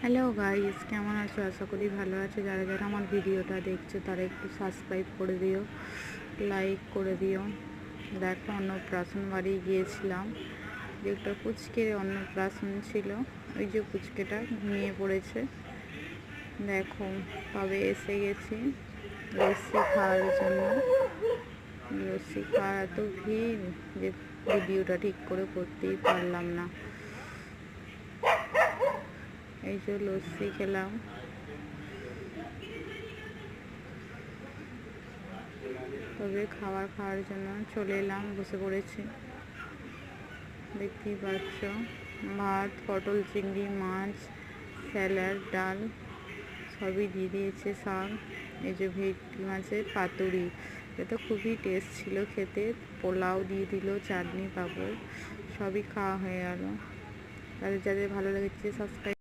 Hello guys, কেমন আছো? আশা করি ভালো আছো। যারা যারা আমার ভিডিওটা দেখছো তারা একটু সাবস্ক্রাইব করে দিও, লাইক করে দিও। দেখো, অন্নপ্রাশন বাড়ি গিয়েছিলাম, যে একটা পুচকের অন্নপ্রাশন ছিল। ওই যে পুচকেটা ঘুমিয়ে পড়েছে। দেখো, তবে এসে গেছি লস্যি খাওয়ার জন্য। লস্যি খাওয়ার এত ভিড় যে ভিডিওটা ঠিক করে করতেই পারলাম না। এই যে লস্যি খেলাম। তবে খাওয়ার জন্য চলে এলাম, বসে পড়েছি। দেখতেই পাচ্ছ, ভাত, পটল, চিংড়ি, মাছ, স্যালাড, ডাল সবই দিয়ে দিয়েছে, শাক। এই যে ভেটকি মাছের পাতুরি, এটা খুবই টেস্ট ছিল খেতে। পোলাও দিয়ে দিল, চাটনি, পাঁপড়, সবই খাওয়া হয়ে গেল। যাদের যাদের ভালো লেগেছে সাবস্ক্রাইব